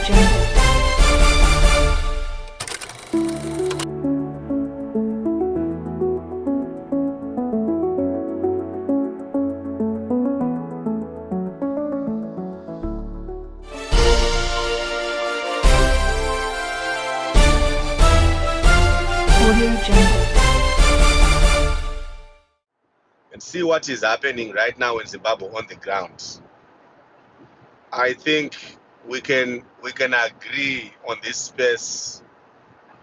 Jungle. And see what is happening right now in Zimbabwe on the ground. I think we can agree on this space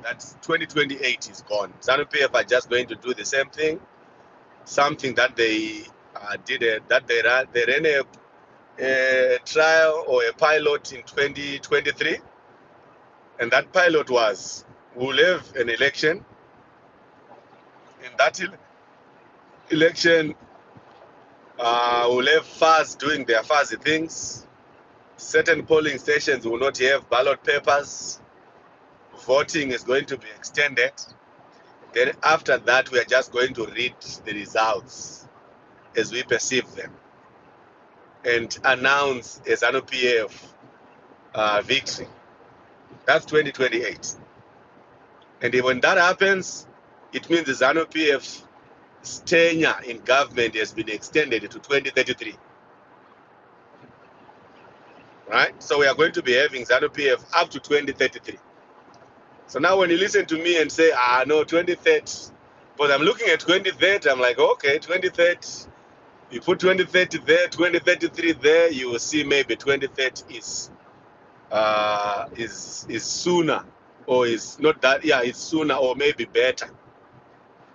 that 2028 is gone. Zanu PF are just going to do the same thing, something that they they ran a trial or a pilot in 2023, and that pilot was we'll have an election. In that election, we'll have FAS doing their FASy things. Certain polling stations will not have ballot papers. Voting is going to be extended. Then after that, we are just going to read the results as we perceive them and announce a Zanu PF victory. That's 2028. And when that happens, it means the Zanu PF tenure in government has been extended to 2033. Right? So we are going to be having Zanu PF up to 2033. So now when you listen to me and say, no, 2030, but I'm looking at 2030, I'm like, okay, 2030, you put 2030 there, 2033 there, you will see maybe 2030 is sooner, or is not that, yeah, it's sooner or maybe better.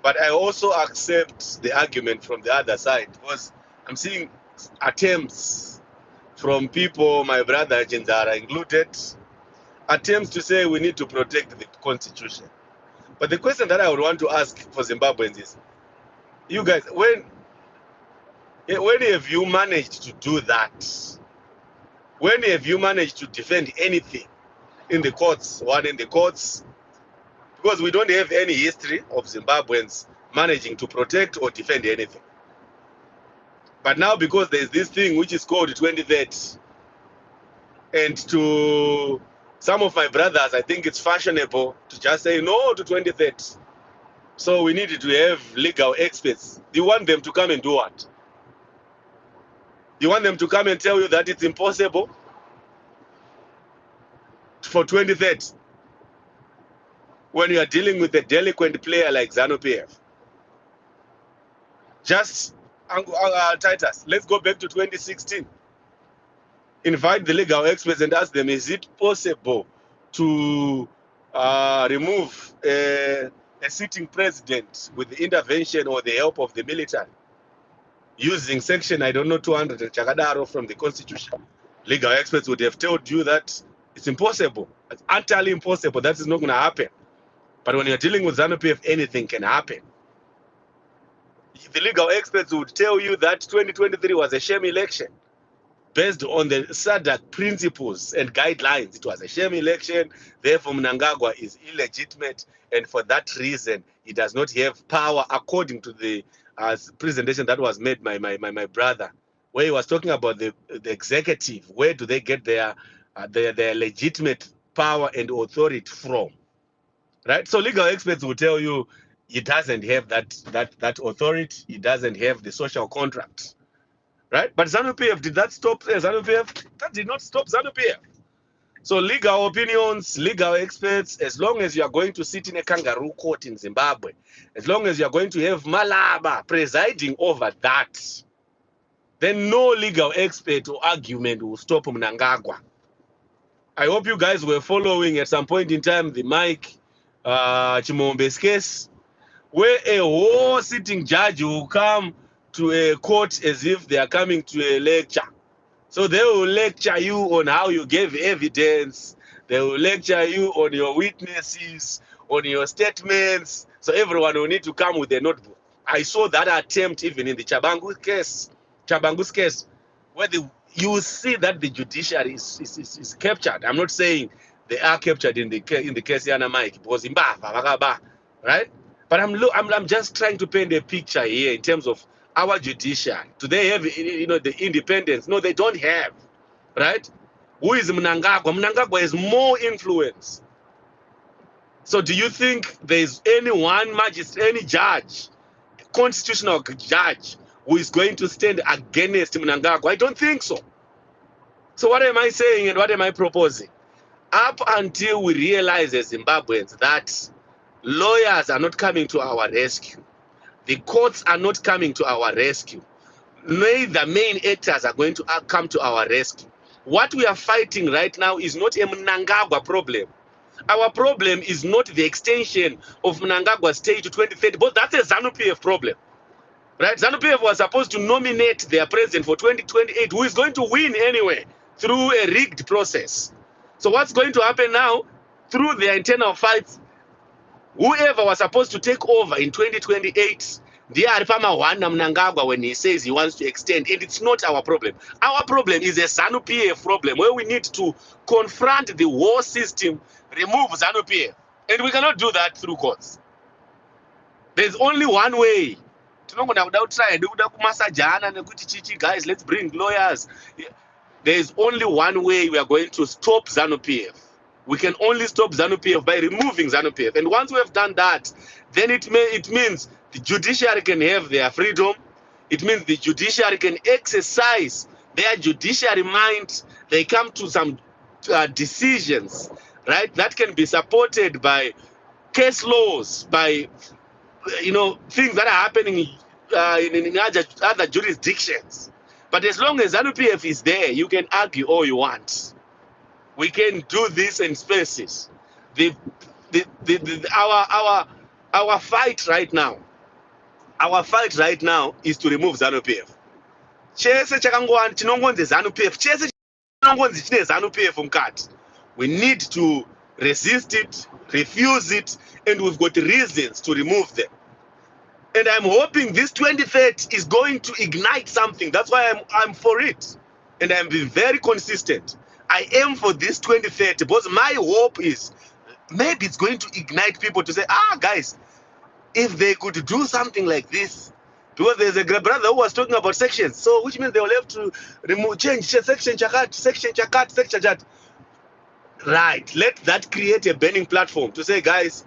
But I also accept the argument from the other side, because I'm seeing attempts from people, my brother Jindara included, attempts to say we need to protect the constitution. But the question that I would want to ask for Zimbabweans is, you guys, when have you managed to do that? When have you managed to defend anything in the courts, because we don't have any history of Zimbabweans managing to protect or defend anything. But now, because there's this thing which is called 2030, and to some of my brothers, I think it's fashionable to just say no to 2030. So we needed to have legal experts. Do you want them to come and do what? You want them to come and tell you that it's impossible for 2030 when you are dealing with a delinquent player like Zanu PF? Just, Titus, let's go back to 2016. Invite the legal experts and ask them, is it possible to remove a sitting president with the intervention or the help of the military using section, I don't know, 200 Chakadaro from the Constitution? Legal experts would have told you that it's impossible. It's utterly impossible. That is not going to happen. But when you're dealing with Zanu PF, anything can happen. The legal experts would tell you that 2023 was a sham election. Based on the SADC principles and guidelines, it was a sham election. Therefore, Mnangagwa is illegitimate, and for that reason, he does not have power, according to the presentation that was made by my brother, where he was talking about the executive. Where do they get their legitimate power and authority from? Right? So legal experts will tell you he doesn't have that authority. He doesn't have the social contract. Right? But Zanu PF, did that stop Zanu PF? That did not stop Zanu PF. So legal opinions, legal experts, as long as you are going to sit in a kangaroo court in Zimbabwe, as long as you are going to have Malaba presiding over that, then no legal expert or argument will stop Mnangagwa. I hope you guys were following at some point in time the Mike Chimombe's case, where a whole sitting judge will come to a court as if they are coming to a lecture. So they will lecture you on how you gave evidence. They will lecture you on your witnesses, on your statements. So everyone will need to come with a notebook. I saw that attempt even in the Chabangu's case, where you see that the judiciary is captured. I'm not saying they are captured in the case Yana Mike, because right? But I'm just trying to paint a picture here in terms of our judiciary. Do they have, the independence? No, they don't have, right? Who is Mnangagwa? Mnangagwa has more influence. So do you think there's any one magistrate, any judge, constitutional judge, who is going to stand against Mnangagwa? I don't think so. So what am I saying and what am I proposing? Up until we realize as Zimbabweans that lawyers are not coming to our rescue, the courts are not coming to our rescue, neither main actors are going to come to our rescue. What we are fighting right now is not a Mnangagwa problem. Our problem is not the extension of Mnangagwa's stay to 2030, but that's a Zanu PF problem. Right? Zanu PF was supposed to nominate their president for 2028, who is going to win anyway through a rigged process. So what's going to happen now? Through their internal fights, whoever was supposed to take over in 2028, they are Wana Mnangagwa when he says he wants to extend, and it's not our problem. Our problem is a Zanu PF problem where we need to confront the war system, remove Zanu PF, and we cannot do that through courts. There's only one way. Guys, let's bring lawyers. There's only one way we are going to stop Zanu PF. We can only stop Zanu PF by removing Zanu PF. And once we have done that, then it means the judiciary can have their freedom. It means the judiciary can exercise their judiciary mind. They come to some decisions, right, that can be supported by case laws, by things that are happening in other jurisdictions. But as long as Zanu PF is there, you can argue all you want. We can do this in spaces. Our fight right now, is to remove Zanu PF. Chese chakangwani chinongonze Zanu PF. Chese chinongonzi chine Zanu PF mukati. We need to resist it, refuse it, and we've got reasons to remove them. And I'm hoping this 2030 is going to ignite something. That's why I'm for it. And I'm being very consistent. I aim for this 2030 because my hope is maybe it's going to ignite people to say, guys, if they could do something like this, because there's a brother who was talking about sections, so which means they will have to change section chakat. Right, let that create a burning platform to say, guys,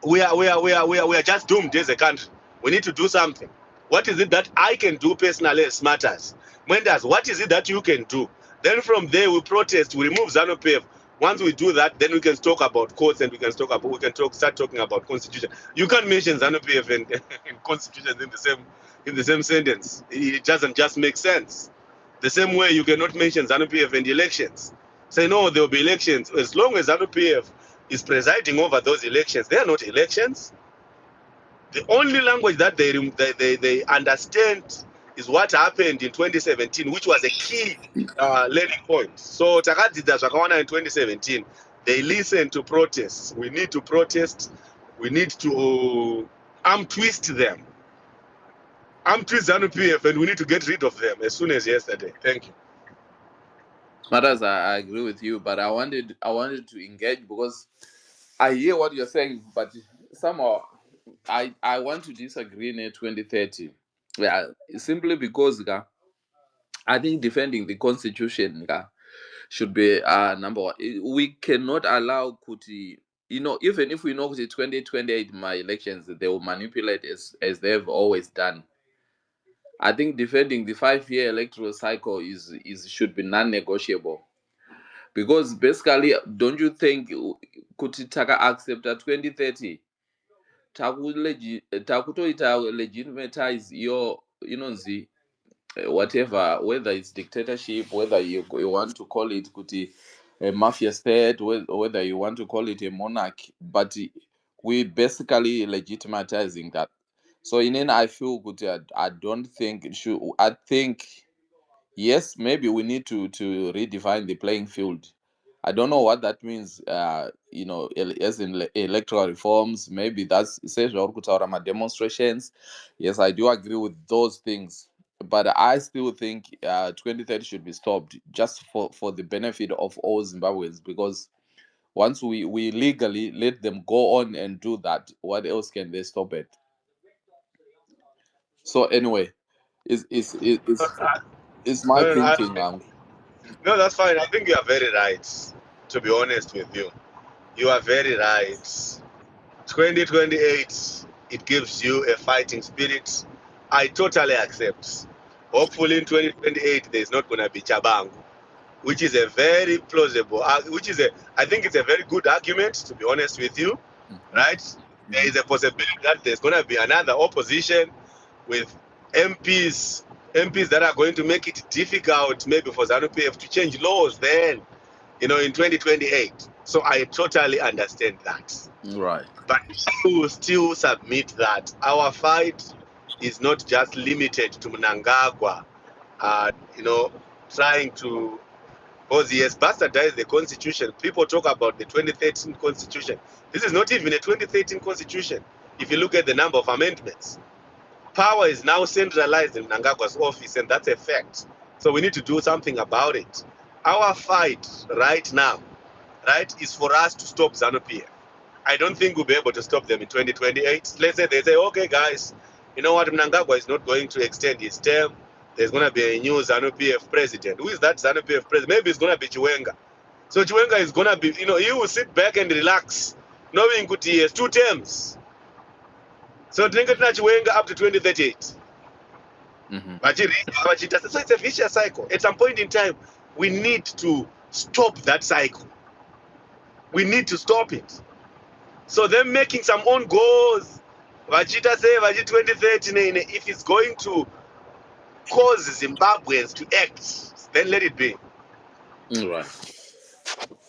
we are just doomed as a country. We need to do something. What is it that I can do personally as matters? Mendas, what is it that you can do? Then from there we protest, we remove Zanu PF. Once we do that, then we can talk about courts and start talking about constitution. You can't mention Zanu PF and constitution in the same sentence. It doesn't just make sense. The same way you cannot mention Zanu PF and elections. Say no, there will be elections. As long as Zanu PF is presiding over those elections, they are not elections. The only language that they understand is what happened in 2017, which was a key learning point. So Takadzidza Zvakawana in 2017, they listened to protests. We need to protest. We need to arm twist them. Arm twist Zanu PF, and we need to get rid of them as soon as yesterday. Thank you. Matters, I agree with you, but I wanted to engage because I hear what you're saying, but somehow I want to disagree in 2030. Yeah, simply because I think defending the constitution should be number one. We cannot allow Kuti, even if we know Kuti 2028 my elections, they will manipulate as they've always done. I think defending the 5-year electoral cycle is should be non-negotiable. Because basically, don't you think Kuti Taka accept 2030? Takutoita legitimatize your whatever, whether it's dictatorship, whether you want to call it kuti a mafia state, whether you want to call it a monarchy, but we basically legitimatizing that. So in end, I feel good. I don't think it should. I think yes, maybe we need to redefine the playing field. I don't know what that means. As in electoral reforms, maybe that's essential. Demonstrations. Yes, I do agree with those things, but I still think 2030 should be stopped just for the benefit of all Zimbabweans. Because once we legally let them go on and do that, what else can they stop it? So anyway, it's It's my No, no, thinking. no, that's fine. I think you are very right. To be honest with you, you are very right. 2028, it gives you a fighting spirit. I totally accept. Hopefully, in 2028, there's not going to be Chabangu, which is a very plausible, I think it's a very good argument, to be honest with you, Mhm. right? There Mhm. is a possibility that there's going to be another opposition with MPs that are going to make it difficult maybe for Zanu PF to change laws then, in 2028. So I totally understand that. Right. But we will still submit that our fight is not just limited to Mnangagwa, uh, you know, trying to, because he has bastardized the constitution. People talk about the 2013 constitution. This is not even a 2013 constitution. If you look at the number of amendments, power is now centralized in Mnangagwa's office, and that's a fact. So we need to do something about it. Our fight right now, right, is for us to stop Zanu PF. I don't think we'll be able to stop them in 2028. Let's say they say, okay, guys, you know what, Mnangagwa is not going to extend his term. There's going to be a new Zanu PF president. Who is that Zanu PF president? Maybe it's going to be Chiwenga. So Chiwenga is going to be, he will sit back and relax, knowing that he has 2 terms. So Trinket Chiwenga up to 2038. Mhm. So it's a vicious cycle. At some point in time, we need to stop that cycle. We need to stop it. So them making some own goals, Vachita say Vachi 2030, if it's going to cause Zimbabweans to act, then let it be. Right.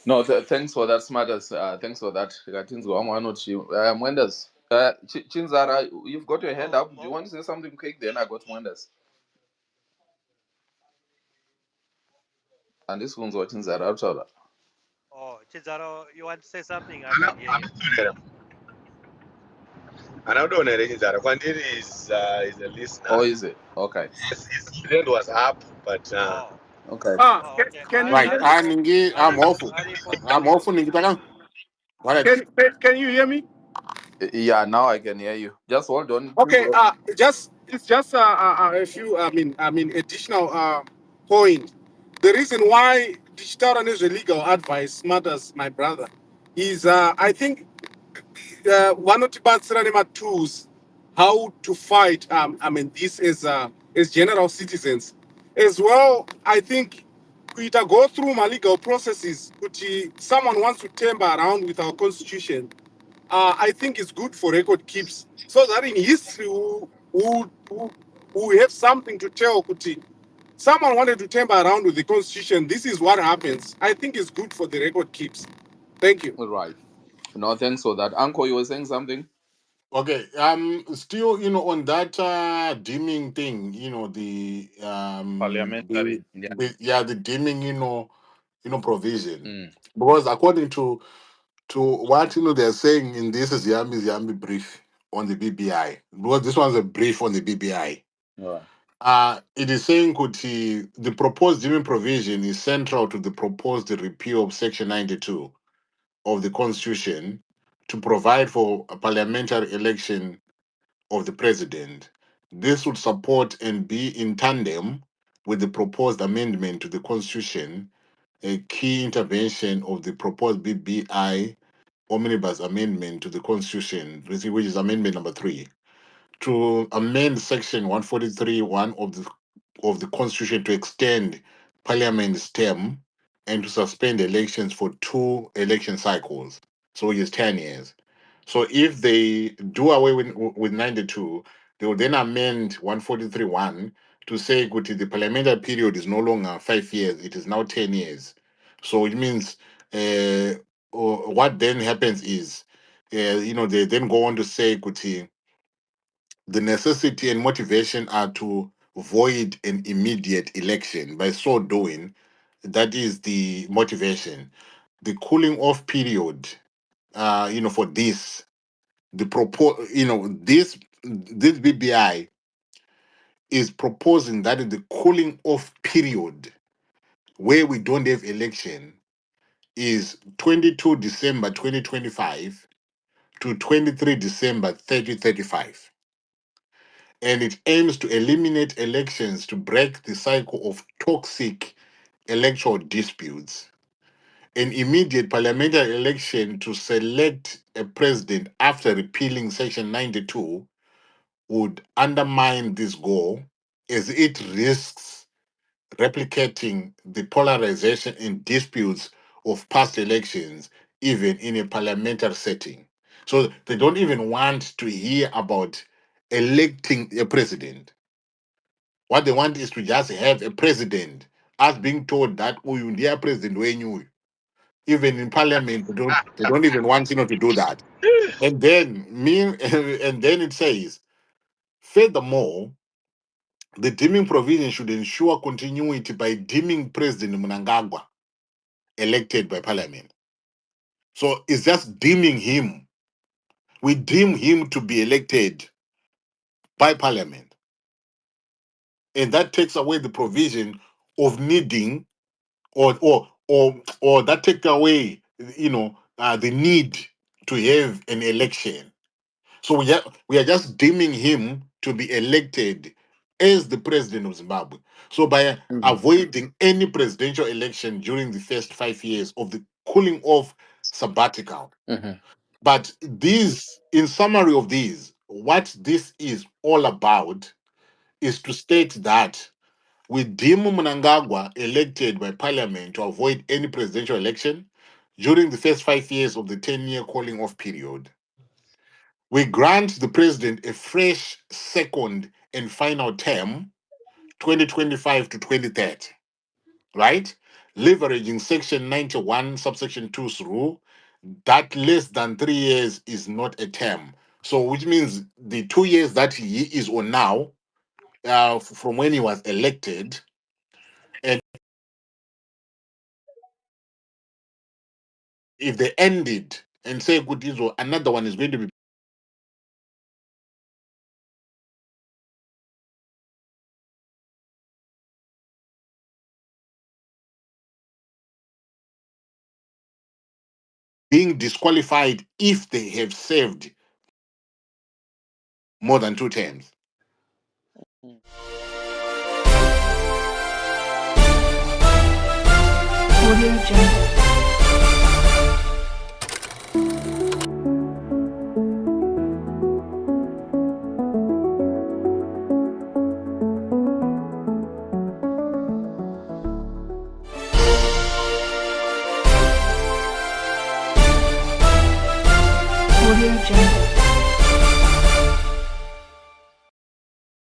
No, thanks for that, Smarters. Thanks for that. Katinzwa, Mwendas. Chinzara, you've got your hand Oh, up. Do you oh, want to say something quick? Then I got Mwendas. And this one's watching Zara. oh, Chizaro, you want to say something? I can't hear you. And I don't know that Kwandiri is a listener. Oh, is it? Okay. Yes, his hand was up, but Oh, Okay. oh, okay. Can you Ari, hear Right. me? Ari, for, I'm Ari, awful. Ari, for, I'm awful. Nikitaka. Right. Can you hear me? Yeah, now I can hear you. Just hold on. Okay. Just it's just a few. Additional point. The reason why digital is legal advice matters, my brother, is I think one of the Batsranema tools how to fight. This as general citizens, as well. I think we go through my legal processes. Which someone wants to tamper around with our constitution. I think it's good for record keeps so that in history we have something to tell Kuti. Someone wanted to tamper around with the constitution. This is what happens. I think it's good for the record keeps. Thank you. Right. No, thanks for that. Uncle, you were saying something? Okay. Still, on that dimming thing, Parliamentary. Yeah. the dimming, provision. Mm. Because according to what they're saying in this is Yambi brief on the BBI. Because this one's a brief on the BBI. Right. It is saying Kuti, the proposed dimming provision is central to the proposed repeal of Section 92 of the Constitution to provide for a parliamentary election of the president. This would support and be in tandem with the proposed amendment to the Constitution, a key intervention of the proposed BBI omnibus amendment to the Constitution, which is amendment number 3, to amend Section 143(1) of the Constitution to extend Parliament's term and to suspend elections for 2 election cycles, so it's 10 years. So if they do away with 92, they will then amend 143(1) to say the parliamentary period is no longer 5 years, it is now 10 years. So it means what then happens is, they then go on to say the necessity and motivation are to void an immediate election. By so doing, that is the motivation. The cooling off period, for this, the propose, this BBI is proposing that the cooling off period where we don't have election is 22 December 2025 to 23 December 2035. and it aims to eliminate elections to break the cycle of toxic electoral disputes. An immediate parliamentary election to select a president after repealing Section 92 would undermine this goal as it risks replicating the polarization and disputes of past elections, even in a parliamentary setting. So they don't even want to hear about electing a president. What they want is to just have a president, us being told that oh, you dear president when you even in parliament they don't even want to do that. And then and then it says, furthermore, the deeming provision should ensure continuity by deeming President Mnangagwa elected by parliament. So it's just deeming him. We deem him to be elected by parliament. And that takes away the provision of needing or that takes away the need to have an election. So we are just deeming him to be elected as the president of Zimbabwe. So by Mhm. avoiding any presidential election during the first 5 years of the cooling off sabbatical. Mhm. But these, in summary of these, what this is all about is to state that we deem Mnangagwa elected by parliament to avoid any presidential election during the first 5 years of the 10-year calling off period. We grant the president a fresh second and final term, 2025 to 2030, right? Leveraging Section 91, subsection 2's rule that less than 3 years is not a term. So, which means the 2 years that he is on now, from when he was elected, and if they ended and say, good, another one is going to be being disqualified if they have served more than 2 terms. Audio Jungle.